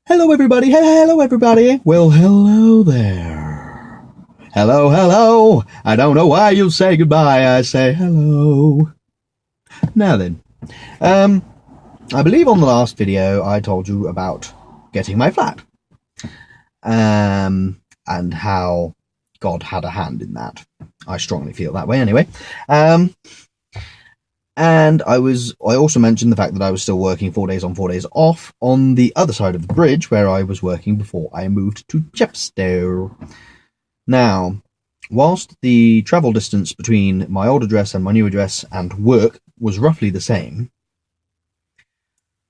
Hello, everybody. Hello, everybody. Well, hello there. Hello, hello. I don't know why you say goodbye. I say hello. Now then, I believe on the last video I told you about getting my flat, and how God had a hand in that. I strongly feel that way, anyway. And I also mentioned the fact that I was still working 4 days on, 4 days off on the other side of the bridge where I was working before I moved to Chepstow. Now, whilst the travel distance between my old address and my new address and work was roughly the same,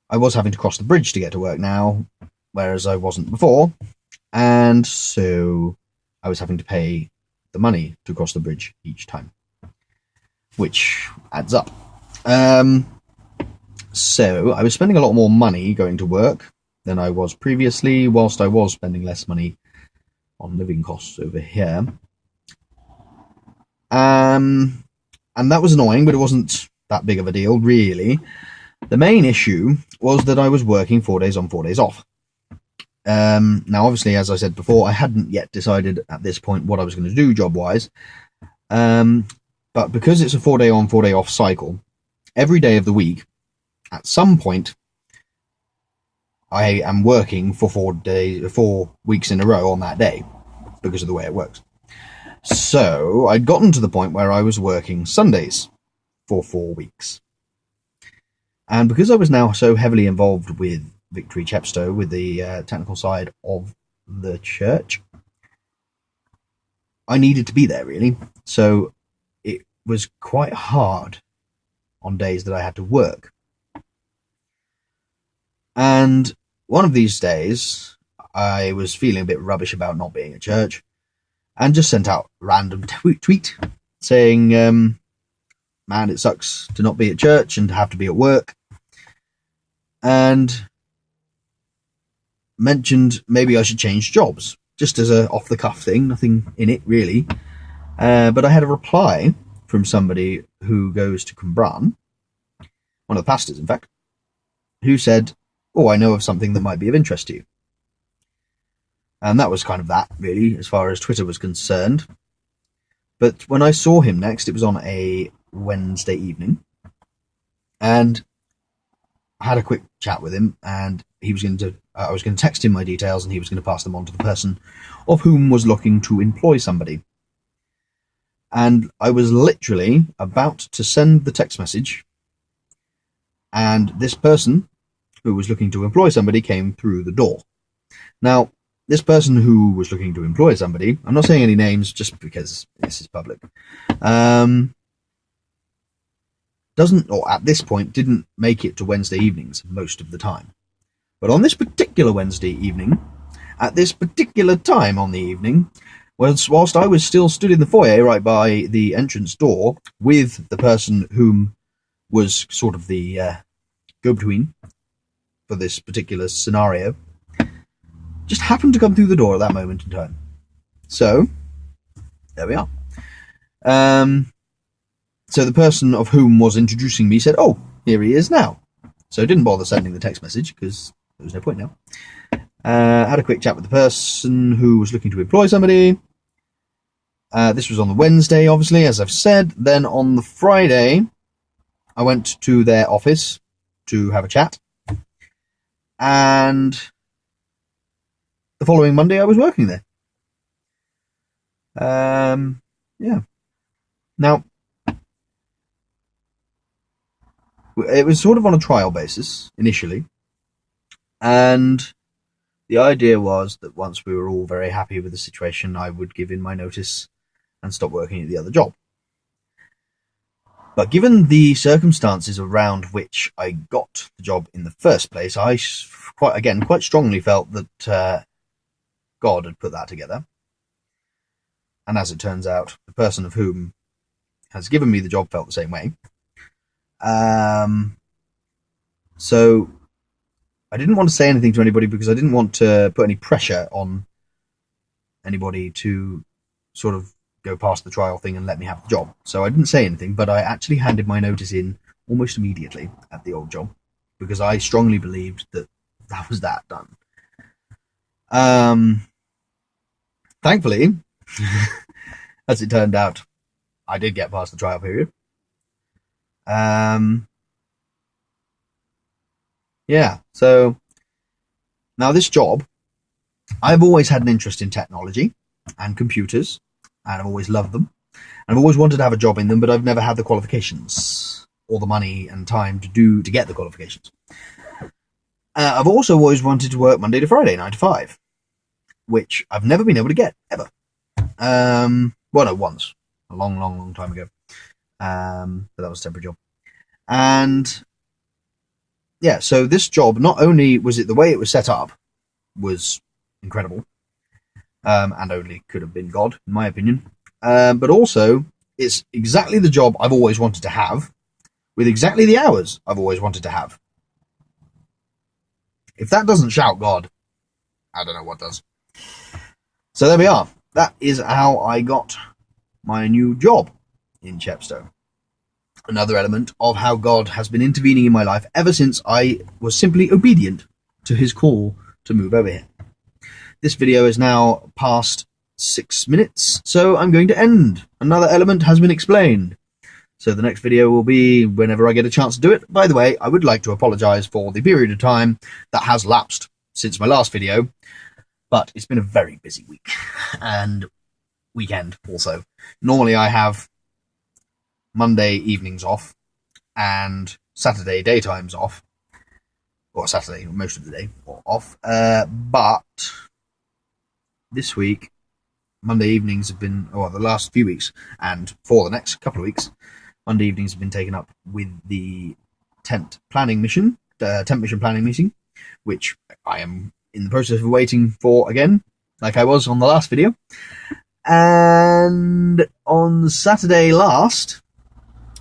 I was having to cross the bridge to get to work now, whereas I wasn't before, and so I was having to pay the money to cross the bridge each time, which adds up. So I was spending a lot more money going to work than I was previously, whilst I was spending less money on living costs over here. And that was annoying, but it wasn't that big of a deal, really. The main issue was that I was working 4 days on, 4 days off. Now, obviously, as I said before, I hadn't yet decided at this point what I was going to do job-wise. But because it's a 4 day on, 4 day off cycle, every day of the week, at some point, I am working for 4 weeks in a row on that day, because of the way it works. So I'd gotten to the point where I was working Sundays for 4 weeks. And because I was now so heavily involved with Victory Chepstow, with the technical side of the church, I needed to be there, really. So it was quite hard on days that I had to work. And one of these days, I was feeling a bit rubbish about not being at church, and just sent out a random tweet saying, man, it sucks to not be at church and to have to be at work. And mentioned maybe I should change jobs, just as a off-the-cuff thing, nothing in it, really. But I had a reply from somebody who goes to Cwmbran, one of the pastors, in fact, who said, oh, I know of something that might be of interest to you. And that was kind of that, really, as far as Twitter was concerned. But when I saw him next, it was on a Wednesday evening, and I had a quick chat with him, and I was going to text him my details, and he was going to pass them on to the person of whom was looking to employ somebody. And I was literally about to send the text message, and this person who was looking to employ somebody came through the door. Now, this person who was looking to employ somebody, I'm not saying any names just because this is public, doesn't, or at this point, didn't make it to Wednesday evenings most of the time. But on this particular Wednesday evening, at this particular time on the evening, whilst I was still stood in the foyer right by the entrance door with the person whom was sort of the go-between for this particular scenario, just happened to come through the door at that moment in time. So, there we are. So the person of whom was introducing me said, oh, here he is now. So didn't bother sending the text message, because there was no point now. Had a quick chat with the person who was looking to employ somebody. This was on the Wednesday, obviously, as I've said. Then on the Friday, I went to their office to have a chat. And the following Monday, I was working there. Yeah. Now, it was sort of on a trial basis, initially. And the idea was that once we were all very happy with the situation, I would give in my notice and stop working at the other job. But given the circumstances around which I got the job in the first place, I quite strongly felt that God had put that together. And as it turns out, the person of whom has given me the job felt the same way. So I didn't want to say anything to anybody because I didn't want to put any pressure on anybody to sort of go past the trial thing and let me have the job. So I didn't say anything, but I actually handed my notice in almost immediately at the old job because I strongly believed that was that done. Thankfully, as it turned out, I did get past the trial period. Yeah, so now this job, I've always had an interest in technology and computers, and I've always loved them. And I've always wanted to have a job in them, but I've never had the qualifications or the money and time to get the qualifications. I've also always wanted to work Monday to Friday, 9 to 5, which I've never been able to get, ever. Well, no, once. A long time ago. But that was a temporary job. And yeah, so this job, not only was it the way it was set up, was incredible, and only could have been God, in my opinion, but also it's exactly the job I've always wanted to have, with exactly the hours I've always wanted to have. If that doesn't shout God, I don't know what does. So there we are. That is how I got my new job in Chepstow. Another element of how God has been intervening in my life ever since I was simply obedient to his call to move over here. This video is now past 6 minutes, so I'm going to end. Another element has been explained. So the next video will be whenever I get a chance to do it. By the way, I would like to apologise for the period of time that has lapsed since my last video, but it's been a very busy week and weekend also. Normally I have Monday evenings off and Saturday daytimes off, or Saturday most of the day off, but this week Monday evenings have been, or the last few weeks, and for the next couple of weeks, Monday evenings have been taken up with the tent mission planning meeting, which I am in the process of waiting for again, like I was on the last video. And on Saturday last,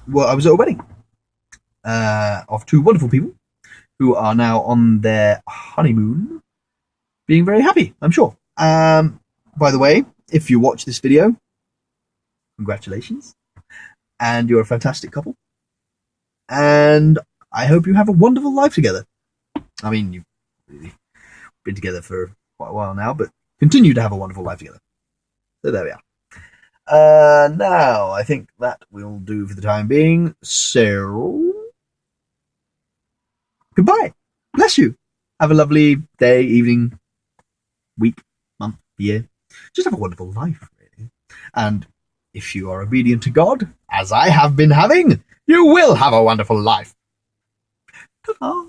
well, I was at a wedding of two wonderful people who are now on their honeymoon, being very happy, I'm sure. By the way, if you watch this video, congratulations. And you're a fantastic couple. And I hope you have a wonderful life together. I mean, you've really been together for quite a while now, but continue to have a wonderful life together. So there we are. Now, I think that will do for the time being. So, goodbye. Bless you. Have a lovely day, evening, week, month, year. Just have a wonderful life, really. And if you are obedient to God, as I have been having, you will have a wonderful life. Ta-da.